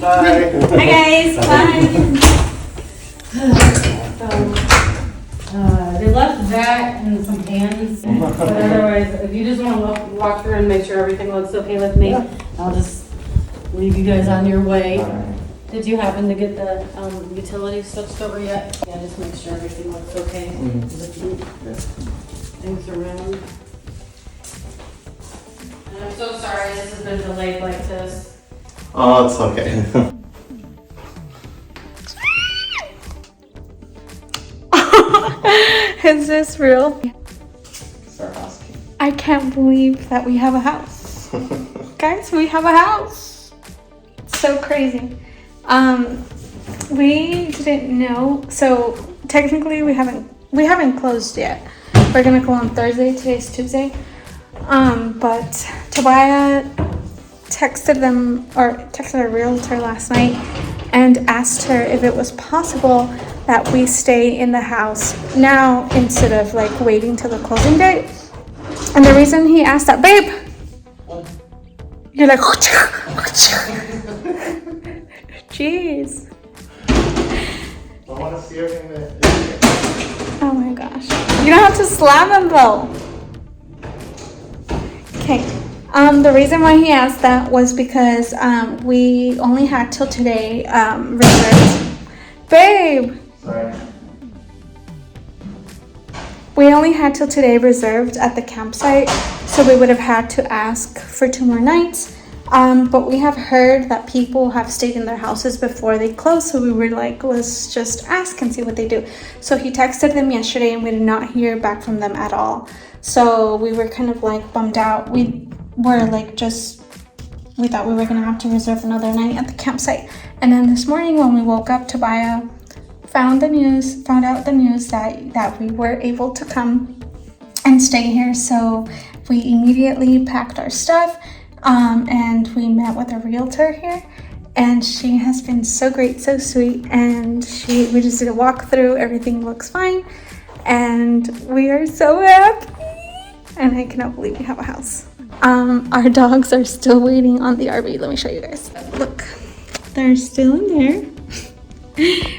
Bye. Hi guys. Bye. They left that and some pans. But otherwise, if you just want to walk through and make sure everything looks okay with me, I'll just leave you guys on your way. Did you happen to get the utilities switched over yet? Yeah, just make sure everything looks okay. Just move things around. And I'm so sorry this has been delayed like this. Oh, it's okay. Is this real? Sarcastic. I can't believe that we have a house. Guys, we have a house. It's so crazy. We didn't know. So technically we haven't closed yet. We're gonna go on Thursday. Today's Tuesday. But Tobiah texted a realtor last night and asked her if it was possible that we stay in the house now instead of like waiting till the closing date. And the reason he asked that, babe, you're like, jeez. I want to see everything. Oh my gosh. You don't have to slam him though. Okay. The reason why he asked that was because we only had till today reserved. Babe. Sorry. We only had till today reserved at the campsite, so we would have had to ask for 2 more nights. But we have heard that people have stayed in their houses before they close, so we were like, let's just ask and see what they do. So he texted them yesterday and we did not hear back from them at all. So we were kind of like bummed out. We thought we were gonna have to reserve another night at the campsite. And then this morning when we woke up, Tobiah found out the news that we were able to come and stay here. So we immediately packed our stuff and we met with a realtor here, and she has been so great, so sweet, and we just did a walkthrough. Everything looks fine and we are so happy, and I cannot believe we have a house. Our dogs are still waiting on the RV. Let me show you guys. Look, they're still in there.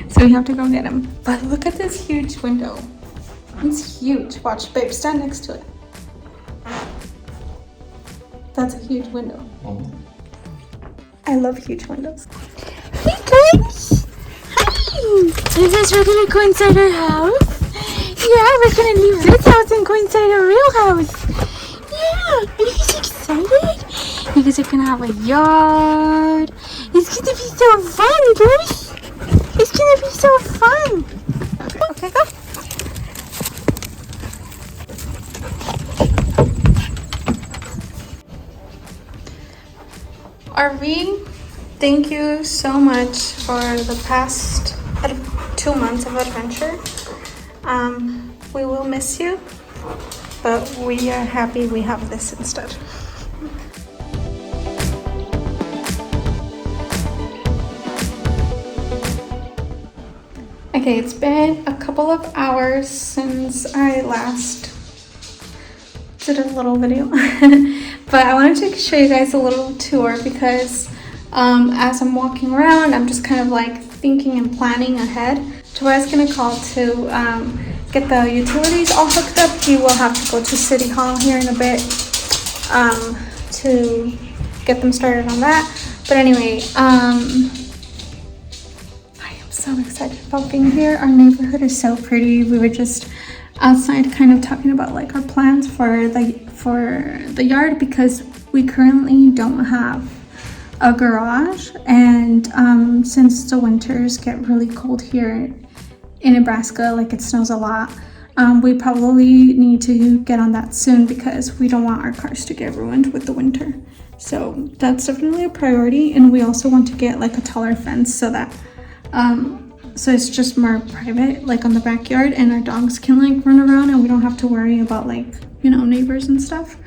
So we have to go get them. But look at this huge window. It's huge. Watch, babe, stand next to it. That's a huge window. I love huge windows. Hey guys! Hi! Is this ready to go inside our house? Yeah, we're gonna leave this house and go inside our real house. Yeah! Are you guys excited? You guys are gonna have a yard. It's gonna be so fun, guys! It's gonna be so fun. Okay, go. RV, thank you so much for the past 2 months of adventure. We will miss you, but we are happy we have this instead. Okay, it's been a couple of hours since I last did a little video, but I wanted to show you guys a little tour because as I'm walking around, I'm just kind of like thinking and planning ahead. Tobiah's gonna call to get the utilities all hooked up. He will have to go to City Hall here in a bit to get them started on that. But anyway, so excited about being here. Our neighborhood is so pretty. We were just outside kind of talking about like our plans for the yard because we currently don't have a garage, and since the winters get really cold here in Nebraska, like it snows a lot, we probably need to get on that soon because we don't want our cars to get ruined with the winter. So that's definitely a priority, and we also want to get like a taller fence so that so it's just more private, like on the backyard, and our dogs can like run around and we don't have to worry about like, you know, neighbors and stuff.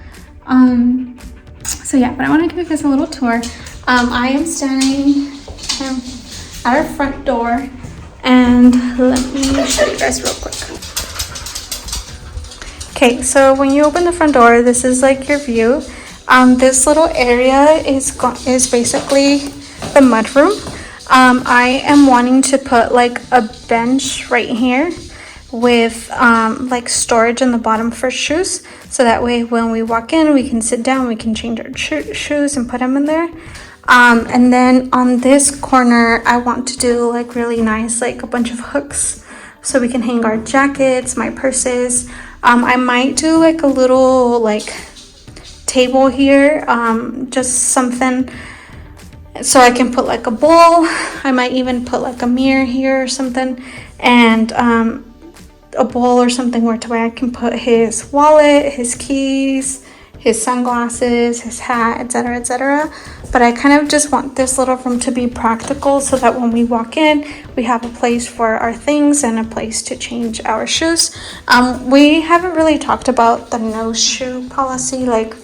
So yeah, but I want to give you guys a little tour. I am standing at our front door, and let me show you guys real quick. Okay, so when you open the front door, this is like your view. This little area is basically the mudroom. I am wanting to put like a bench right here with like storage in the bottom for shoes, so that way when we walk in we can sit down, we can change our shoes and put them in there. And then on this corner I want to do like really nice, like a bunch of hooks, so we can hang our jackets, my purses. I might do like a little like table here, just something so I can put like a bowl. I might even put like a mirror here or something, and a bowl or something where I can put his wallet, his keys, his sunglasses, his hat, etc., etc. But I kind of just want this little room to be practical, so that when we walk in, we have a place for our things and a place to change our shoes. We haven't really talked about the no shoe policy, like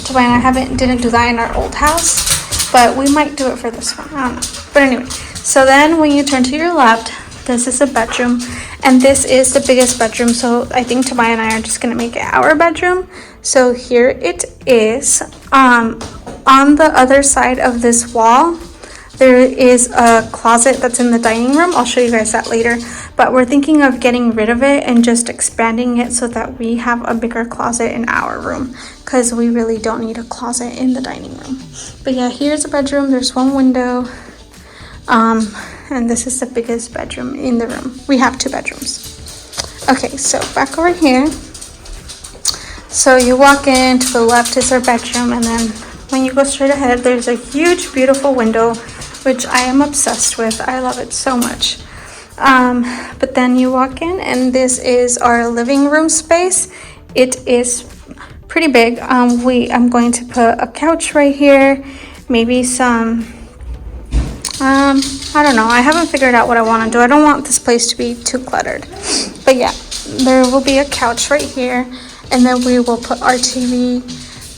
Tobiah and I didn't do that in our old house, but we might do it for this one. I don't know. But anyway, so then when you turn to your left, this is a bedroom, and this is the biggest bedroom, so I think Tobiah and I are just gonna make it our bedroom. So here it is. On the other side of this wall, there is a closet that's in the dining room. I'll show you guys that later, but we're thinking of getting rid of it and just expanding it so that we have a bigger closet in our room, because we really don't need a closet in the dining room. But yeah, here's a bedroom. There's one window, and this is the biggest bedroom in the room. We have 2 bedrooms. Okay, so back over here. So you walk in, to the left is our bedroom, and then when you go straight ahead, there's a huge, beautiful window, which I am obsessed with. I love it so much. But then you walk in, and this is our living room space. It is pretty big. I'm going to put a couch right here, maybe some I don't know. I haven't figured out what I want to do. I don't want this place to be too cluttered. But yeah, there will be a couch right here, and then we will put our TV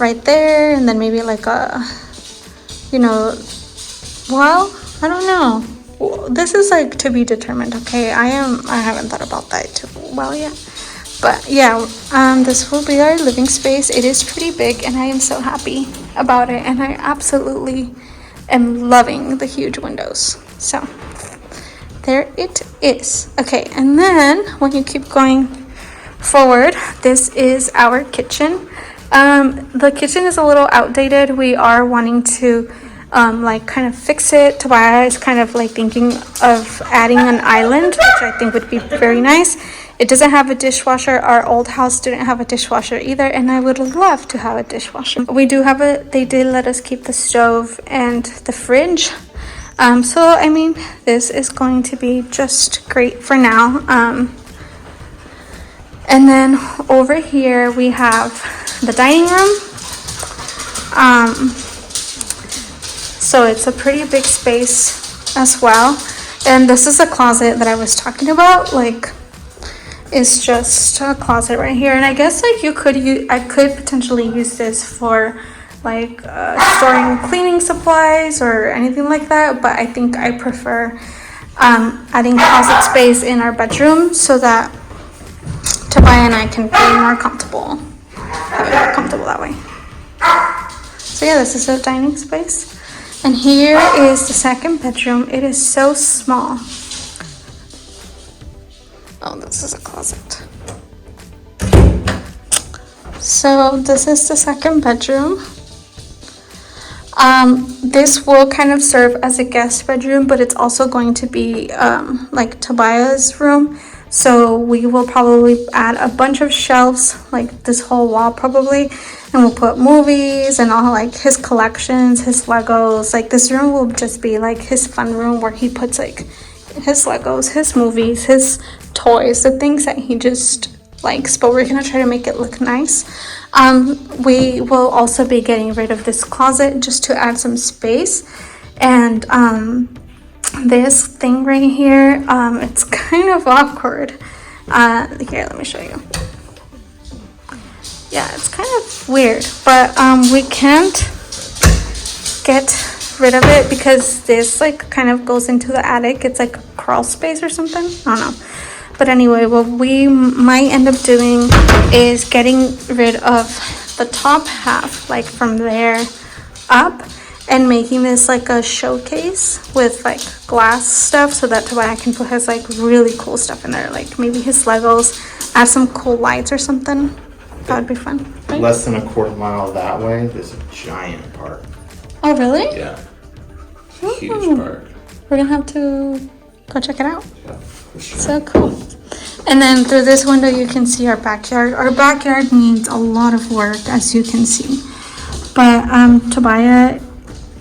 right there, and then maybe like a, you know, well, I don't know. This is like to be determined, okay? I haven't thought about that too well yet. But yeah, this will be our living space. It is pretty big, and I am so happy about it, and I absolutely am loving the huge windows. So there it is. Okay, and then when you keep going forward, this is our kitchen. The kitchen is a little outdated. We are wanting to like kind of fix it. Tobiah is kind of like thinking of adding an island, which I think would be very nice. It doesn't have a dishwasher. Our old house didn't have a dishwasher either, and I would love to have a dishwasher. We do have they did let us keep the stove and the fridge. So I mean, this is going to be just great for now. And then over here we have the dining room. So it's a pretty big space as well. And this is a closet that I was talking about. Like, it's just a closet right here, and I guess like I could potentially use this for like storing cleaning supplies or anything like that, but I think I prefer adding closet space in our bedroom so that Tobiah and I can be more comfortable, that way. So yeah, this is the dining space, and here is the second bedroom. It is so small. Oh, this is a closet. So this is the second bedroom. This will kind of serve as a guest bedroom, but it's also going to be like Tobiah's room. So we will probably add a bunch of shelves, like this whole wall probably, and we'll put movies and all like his collections, his Legos. Like this room will just be like his fun room where he puts like his Legos, his movies, his toys, the things that he just likes, but we're gonna try to make it look nice. We will also be getting rid of this closet just to add some space, and this thing right here, it's kind of awkward. Here, let me show you. Yeah, it's kind of weird, but we can't get rid of it because this like kind of goes into the attic. It's like a crawl space or something, I don't know. But anyway, what we might end up doing is getting rid of the top half, like from there up, and making this like a showcase with like glass stuff so that Tobiah can put his like really cool stuff in there, like maybe his Legos, add some cool lights or something. That would be fun, right? Less than a quarter mile that way, there's a giant park. Oh, really? Yeah. Ooh. Huge park. We're gonna have to go check it out. Yeah, for sure. So cool. And then through this window you can see our backyard. Our backyard needs a lot of work, as you can see. But Tobiah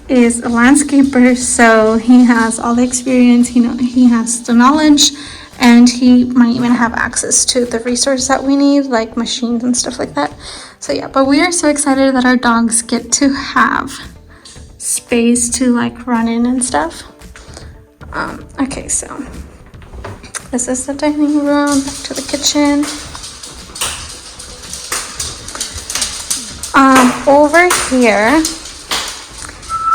is a landscaper, so he has all the experience, he has the knowledge, and he might even have access to the resources that we need, like machines and stuff like that. So yeah, but we are so excited that our dogs get to have space to like run in and stuff. Okay, so this is the dining room, back to the kitchen. Over here,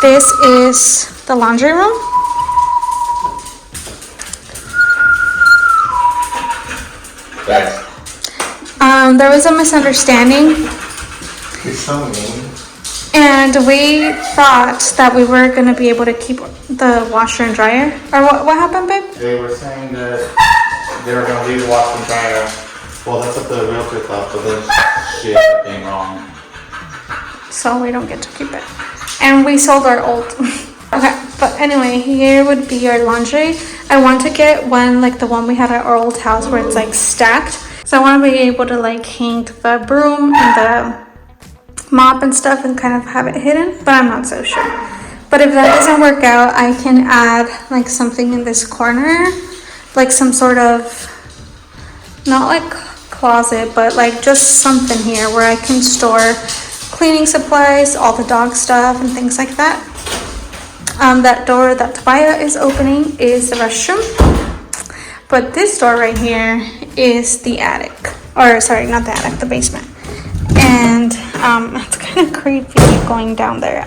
this is the laundry room. There was a misunderstanding. You're so mean. And we thought that we were going to be able to keep the washer and dryer. Or what happened, babe? They were saying that they were going to leave the washer and dryer. Well, that's what the realtor thought, but then she ended up being wrong. So we don't get to keep it. And we sold our old. Okay, but anyway, here would be our laundry. I want to get one like the one we had at our old house where it's like stacked. So I want to be able to like hang the broom and the mop and stuff and kind of have it hidden, but I'm not so sure. But if that doesn't work out, I can add like something in this corner, like some sort of, not like closet, but like just something here where I can store cleaning supplies, all the dog stuff and things like that. That door that Tobiah is opening is the restroom, but this door right here is the attic, or sorry, not the attic, the basement. And it's kind of creepy going down there.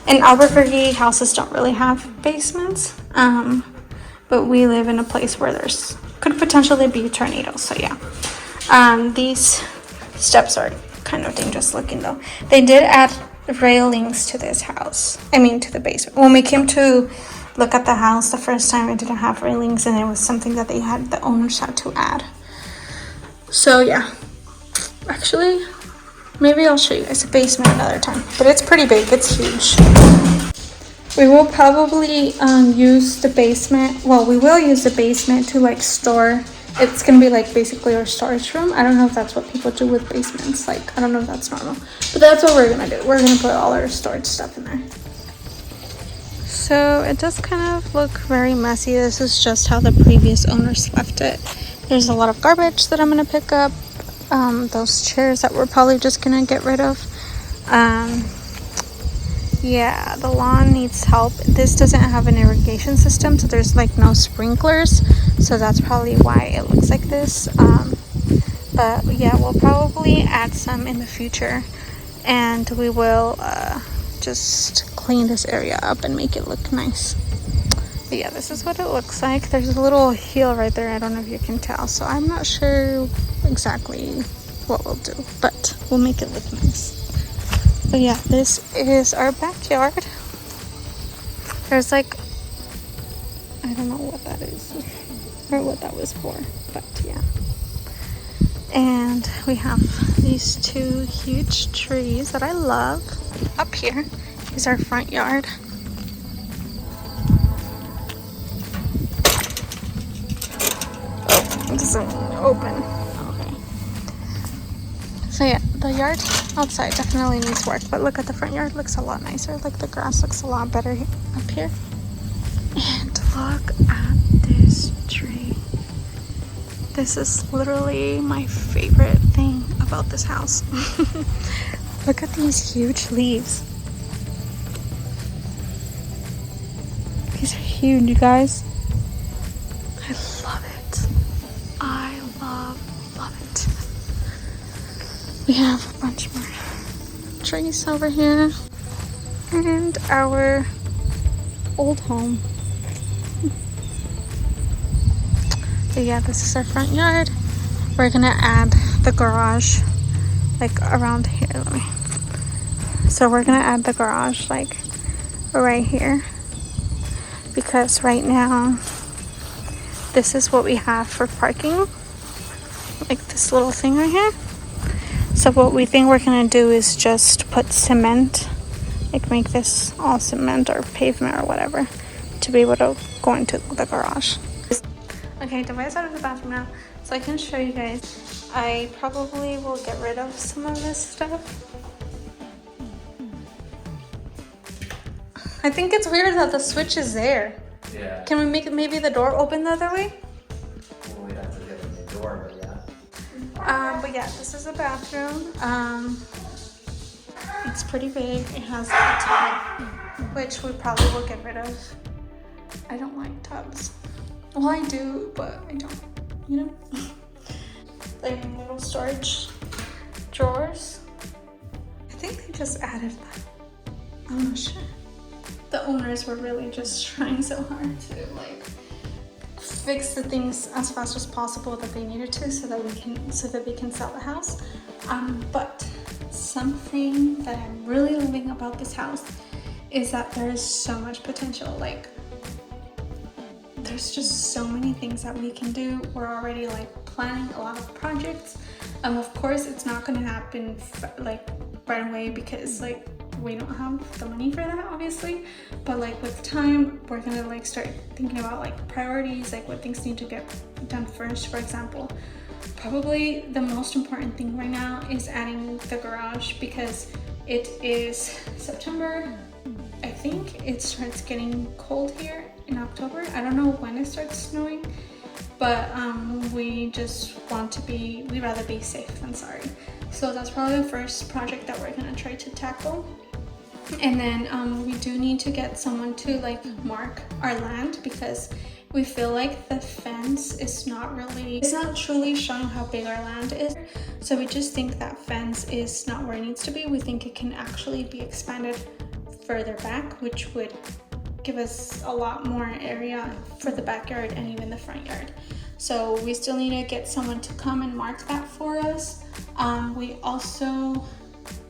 In Albuquerque, houses don't really have basements, but we live in a place where there's could potentially be tornadoes. So yeah, these steps are kind of dangerous looking though. They did add railings to this house. I mean to the basement. When we came to look at the house the first time, it didn't have railings, and it was something that the owners had to add. So yeah. Actually, maybe I'll show you guys the basement another time, but it's pretty big, it's huge. We will probably use the basement, well, we will use the basement to like store, it's gonna be like basically our storage room. I don't know if that's what people do with basements, like, I don't know if that's normal, but that's what we're gonna do. We're gonna put all our storage stuff in there. So it does kind of look very messy. This is just how the previous owners left it. There's a lot of garbage that I'm gonna pick up. Those chairs that we're probably just gonna get rid of. Yeah, the lawn needs help. This doesn't have an irrigation system, so there's like no sprinklers, so that's probably why it looks like this. But yeah, we'll probably add some in the future, and we will just clean this area up and make it look nice. But yeah, this is what it looks like. There's a little heel right there. I don't know if you can tell, so I'm not sure exactly what we'll do, but we'll make it look nice. But yeah, this is our backyard. There's like, I don't know what that is or what that was for, but yeah. And we have these two huge trees that I love. Up here is our front yard. Oh, it doesn't open. Okay. So yeah, the yard outside definitely needs work, but look at the front yard, looks a lot nicer. Like the grass looks a lot better up here. And look at this tree. This is literally my favorite thing about this house. Look at these huge leaves. These are huge, you guys. I love it. I love it. We have a bunch more trees over here. And our old home. So yeah, this is our front yard. We're gonna add the garage like around here. Let me So we're gonna add the garage like right here, because right now this is what we have for parking, like this little thing right here. So what we think we're gonna do is just put cement, like make this all cement or pavement or whatever, to be able to go into the garage. Okay, Devi's out of the bathroom now, so I can show you guys. I probably will get rid of some of this stuff. I think it's weird that the switch is there. Yeah. Can we make maybe the door open the other way? Well, we'd have to get a new door, but yeah. But yeah, this is a bathroom. It's pretty big. It has a tub, which we probably will get rid of. I don't like tubs. Well, I do, but I don't, you know? Like little storage drawers. I think they just added that. I'm not sure. The owners were really just trying so hard to like fix the things as fast as possible that they needed to, so that they can sell the house. But something that I'm really loving about this house is that there is so much potential. Like, there's just so many things that we can do. We're already like planning a lot of projects. Of course, it's not gonna happen like right away, because like we don't have the money for that, obviously. But like with time, we're gonna like start thinking about like priorities, like what things need to get done first. For example, probably the most important thing right now is adding the garage, because it is September. I think it starts getting cold here in October. I don't know when it starts snowing, but we just want to be, we'd rather be safe than sorry. So that's probably the first project that we're gonna try to tackle. And then we do need to get someone to like mark our land, because we feel like the fence is not truly showing how big our land is. So we just think that fence is not where it needs to be. We think it can actually be expanded further back, which would give us a lot more area for the backyard and even the front yard. So we still need to get someone to come and mark that for us. We also,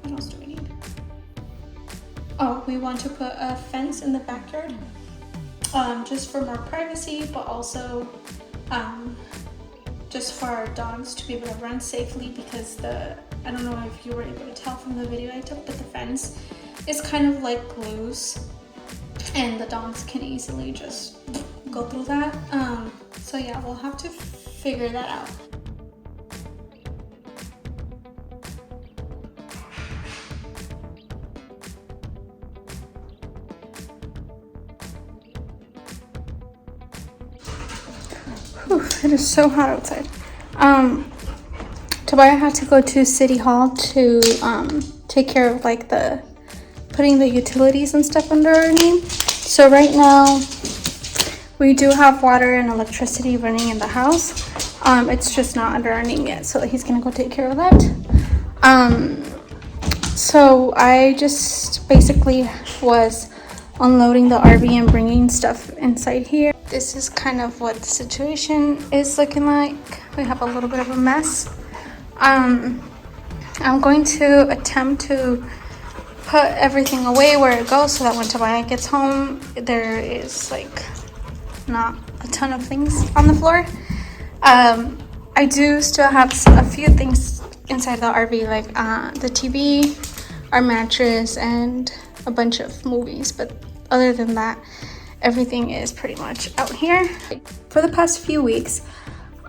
what else do we need? Oh, we want to put a fence in the backyard, just for more privacy, but also just for our dogs to be able to run safely, because I don't know if you were able to tell from the video I took, but the fence is kind of like loose, and the dogs can easily just go through that. So yeah, we'll have to figure that out. Whew, it is so hot outside. Tobiah had to go to City Hall to take care of like putting the utilities and stuff under our name. So right now we do have water and electricity running in the house. It's just not under our name yet, so he's gonna go take care of that. So I just basically was unloading the RV and bringing stuff inside here. This is kind of what the situation is looking like. We have a little bit of a mess. I'm going to attempt to put everything away where it goes, so that when Tobiah gets home, there is like not a ton of things on the floor. I do still have a few things inside the RV, like the TV, our mattress, and a bunch of movies, but other than that, everything is pretty much out here. For the past few weeks,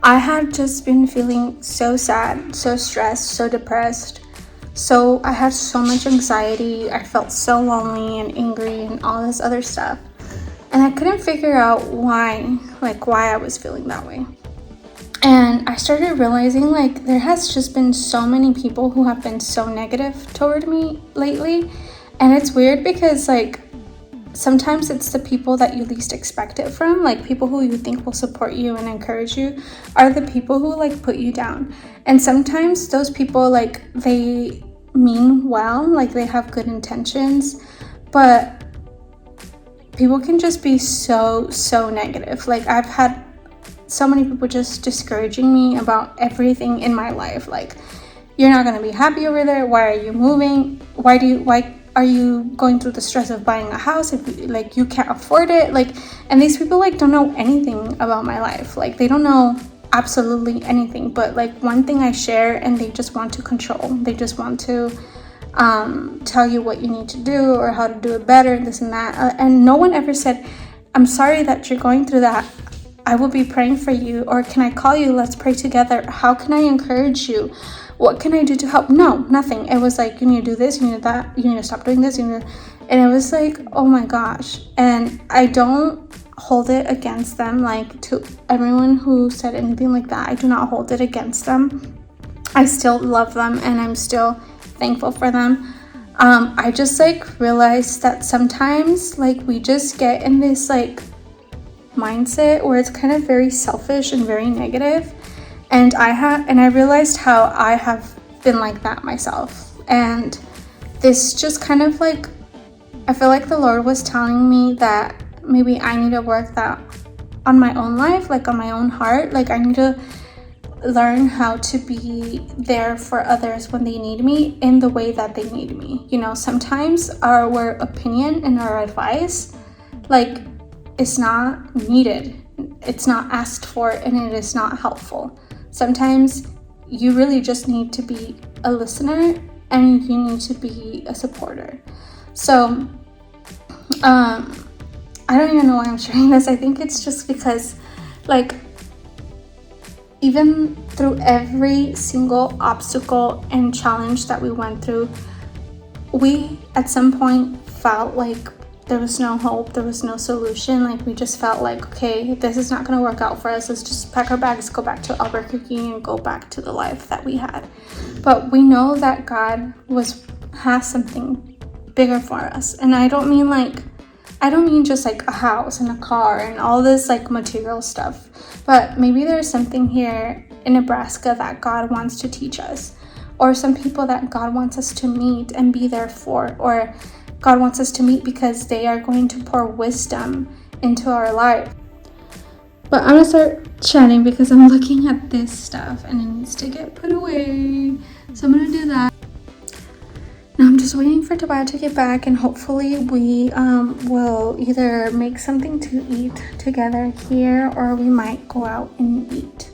I had just been feeling so sad, so stressed, so depressed. So I had so much anxiety. I felt so lonely and angry and all this other stuff. And I couldn't figure out why I was feeling that way. And I started realizing like there has just been so many people who have been so negative toward me lately. And it's weird because like sometimes it's the people that you least expect it from, like people who you think will support you and encourage you are the people who like put you down. And sometimes those people, like, they mean well, like they have good intentions, but people can just be so negative. Like I've had so many people just discouraging me about everything in my life, like, you're not gonna be happy over there, why are you moving, why are you going through the stress of buying a house if like you can't afford it? Like, and these people like don't know anything about my life. Like, they don't know absolutely anything, but like one thing I share and they just want to control. They just want to tell you what you need to do or how to do it better, this and that. And no one ever said, I'm sorry that you're going through that. I will be praying for you, or can I call you? Let's pray together. How can I encourage you? What can I do to help? No, nothing. It was like, you need to do this, you need that, you need to stop doing this, and it was like, oh my gosh. And I don't hold it against them. Like, to everyone who said anything like that, I do not hold it against them. I still love them and I'm still thankful for them. I just like realized that sometimes like we just get in this like mindset where it's kind of very selfish and very negative. And I realized how I have been like that myself. And this just kind of like, I feel like the Lord was telling me that maybe I need to work that on my own life, like on my own heart. Like, I need to learn how to be there for others when they need me in the way that they need me. You know, sometimes our opinion and our advice, like, it's not needed, it's not asked for, and it is not helpful. Sometimes you really just need to be a listener and you need to be a supporter. So I don't even know why I'm sharing this. I think it's just because, like, even through every single obstacle and challenge that we went through, we at some point felt like there was no hope, there was no solution. Like, we just felt like, okay, this is not going to work out for us. Let's just pack our bags, go back to Albuquerque and go back to the life that we had. But we know that God has something bigger for us. And I don't mean just like a house and a car and all this like material stuff, but maybe there's something here in Nebraska that God wants to teach us, or some people that God wants us to meet and be there for, or God wants us to meet because they are going to pour wisdom into our life. But I'm gonna start chatting because I'm looking at this stuff and it needs to get put away. So I'm gonna do that. Now I'm just waiting for Tobiah to get back, and hopefully we will either make something to eat together here, or we might go out and eat.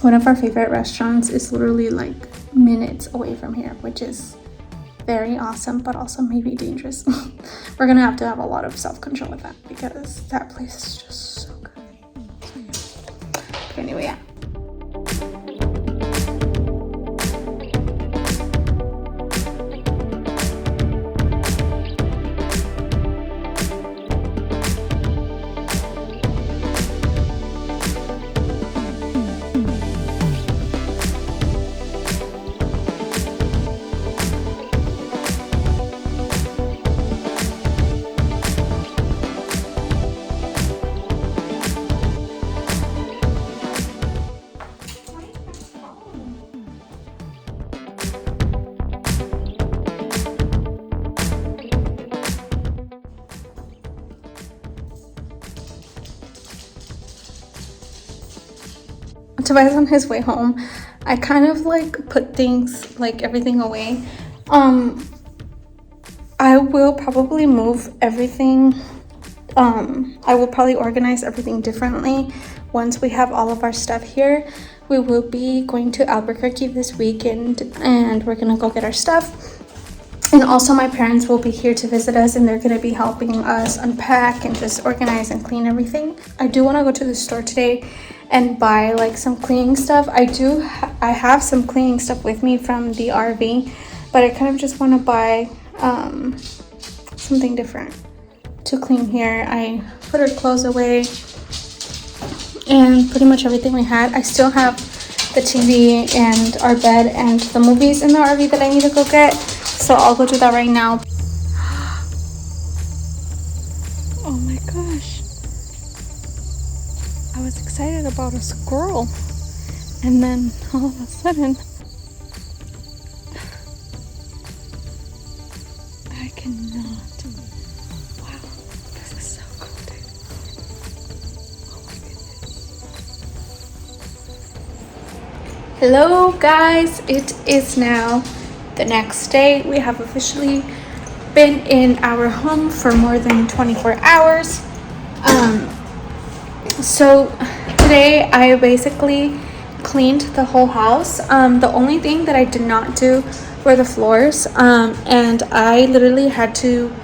One of our favorite restaurants is literally like minutes away from here, which is very awesome, but also maybe dangerous. We're gonna have to have a lot of self-control with that because that place is just so good. But anyway, yeah. Tobias on his way home. I kind of like put things, like everything away. I will probably move everything. I will probably organize everything differently once we have all of our stuff here. We will be going to Albuquerque this weekend and we're gonna go get our stuff. And also my parents will be here to visit us and they're gonna be helping us unpack and just organize and clean everything. I do wanna go to the store today and buy like some cleaning stuff. I have some cleaning stuff with me from the RV, but I kind of just want to buy something different to clean here. I put our clothes away and pretty much everything we had. I still have the TV and our bed and the movies in the RV that I need to go get, so I'll go do that right now. Oh my gosh, I was excited about a squirrel, and then all of a sudden, I cannot. Wow, this is so cool, dude. Oh my goodness. Hello guys, it is now the next day. We have officially been in our home for more than 24 hours. So today I basically cleaned the whole house. The only thing that I did not do were the floors, and I literally had to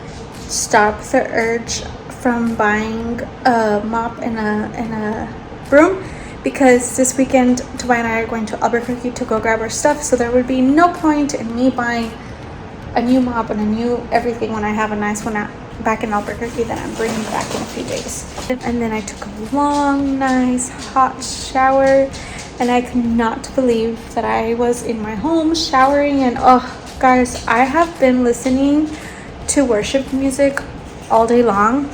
stop the urge from buying a mop and a broom, because this weekend Tobias and I are going to Albuquerque to go grab our stuff, so there would be no point in me buying a new mop and a new everything when I have a nice one back in Albuquerque that I'm bringing back in a few days. And then I took a long, nice, hot shower, and I could not believe that I was in my home showering. And oh guys, I have been listening to worship music all day long,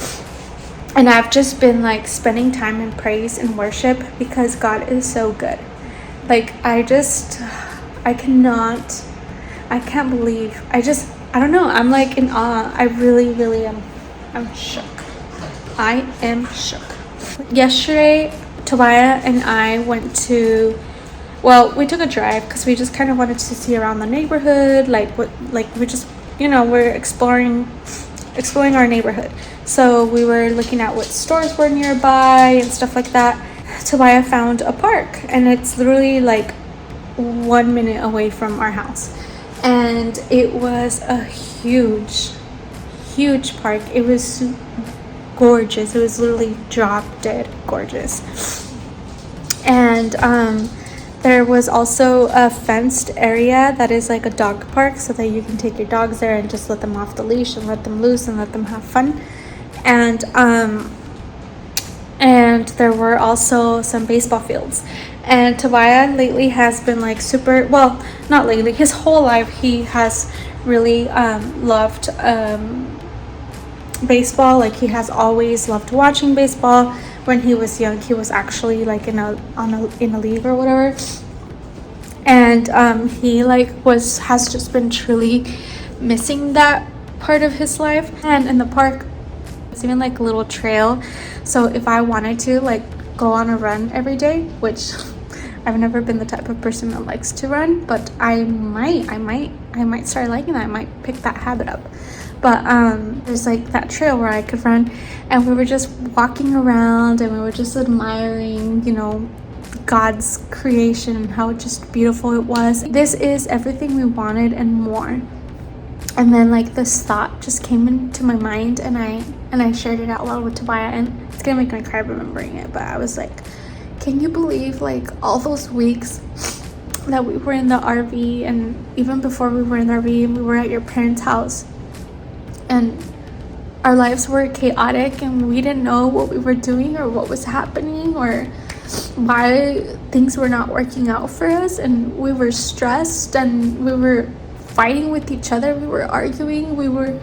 and I've just been like spending time in praise and worship because God is so good. Like I can't believe, I don't know, I'm like in awe. I really am. I'm shook. I am shook. Yesterday Tobias and I went to, we took a drive because we just kind of wanted to see around the neighborhood, we just, we're exploring our neighborhood. So we were looking at what stores were nearby and stuff like that. Tobias found a park, and it's literally like 1 minute away from our house, and it was a huge park. It was gorgeous. It was literally drop dead gorgeous. And there was also a fenced area that is like a dog park, so that you can take your dogs there and just let them off the leash and let them loose and let them have fun. And there were also some baseball fields. And Tobias lately has been like not lately, his whole life he has really loved baseball. Like he has always loved watching baseball. When he was young, he was actually like in a league or whatever, and he has just been truly missing that part of his life. And in the park, it's even like a little trail, so if I wanted to like go on a run every day, which I've never been the type of person that likes to run, but I might start liking that. I might pick that habit up. But there's like that trail where I could run, and we were just walking around and we were just admiring, God's creation and how just beautiful it was. This is everything we wanted and more. And then like this thought just came into my mind, and I shared it out loud with Tobias, and it's gonna make me cry remembering it. But I was like, can you believe like all those weeks that we were in the RV, and even before we were in the RV and we were at your parents' house, and our lives were chaotic and we didn't know what we were doing or what was happening or why things were not working out for us, and we were stressed and we were fighting with each other, we were arguing, we were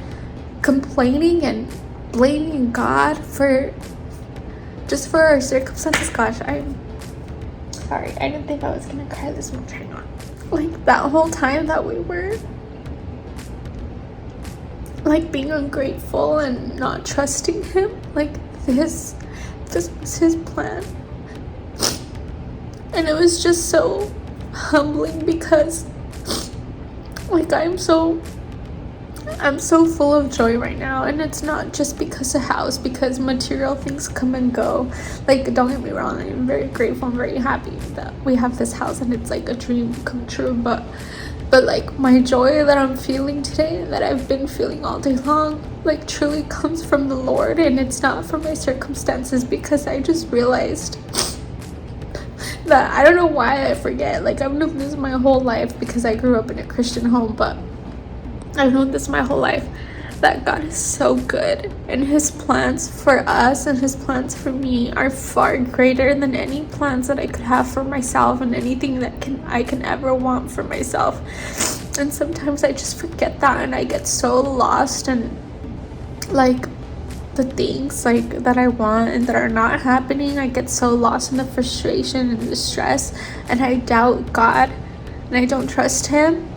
complaining and blaming God for our circumstances. Gosh, I'm sorry, I didn't think I was gonna cry this much right now. Like that whole time that we were like being ungrateful and not trusting him, like this was his plan. And it was just so humbling because like I'm so full of joy right now, and it's not just because of house, because material things come and go. Like don't get me wrong, I'm very grateful and very happy that we have this house and it's like a dream come true, but like my joy that I'm feeling today, that I've been feeling all day long, like truly comes from the Lord, and it's not from my circumstances, because I just realized that I don't know why I forget. Like I've known this my whole life because I grew up in a Christian home, but I've known this my whole life, that God is so good, and his plans for us and his plans for me are far greater than any plans that I could have for myself and anything that I can ever want for myself. And sometimes I just forget that, and I get so lost in like the things like that I want and that are not happening. I get so lost in the frustration and the stress, and I doubt God and I don't trust him.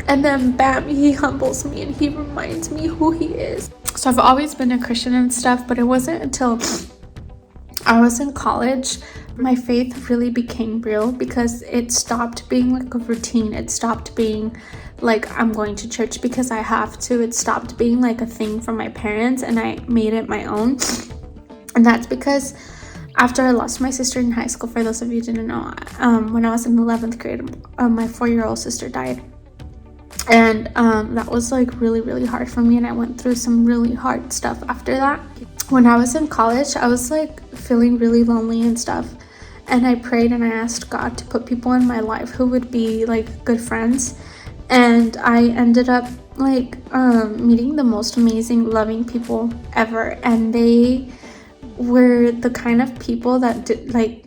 And then bam, he humbles me and he reminds me who he is. So I've always been a Christian and stuff, but it wasn't until I was in college my faith really became real because it stopped being like a routine. It stopped being like I'm going to church because I have to. It stopped being like a thing for my parents, and I made it my own. And that's because after I lost my sister in high school, for those of you who didn't know, when I was in 11th grade, my 4-year-old sister died. And that was like really, really hard for me, and I went through some really hard stuff after that. When I was in college, I was like feeling really lonely and stuff, and I prayed and I asked God to put people in my life who would be like good friends. And I ended up like meeting the most amazing, loving people ever, and they were the kind of people that did, like,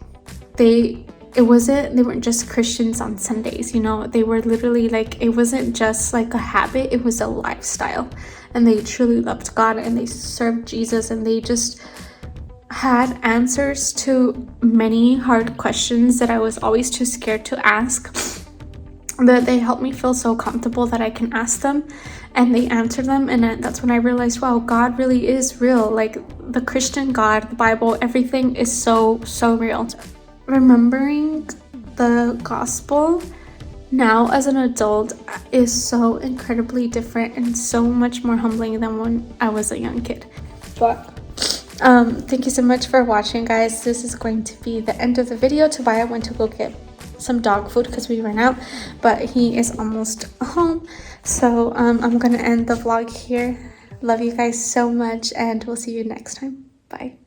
they weren't just Christians on Sundays, you know. They were literally like, it wasn't just like a habit, it was a lifestyle, and they truly loved God and they served Jesus, and they just had answers to many hard questions that I was always too scared to ask. But they helped me feel so comfortable that I can ask them, and they answer them. And that's when I realized, wow, God really is real. Like the Christian God, the Bible, everything is so real. Remembering the gospel now as an adult is so incredibly different and so much more humbling than when I was a young kid. But thank you so much for watching, guys. This is going to be the end of the video. Tobiah went to go get some dog food because we ran out, but he is almost home. So I'm gonna end the vlog here. Love you guys so much, and we'll see you next time. Bye.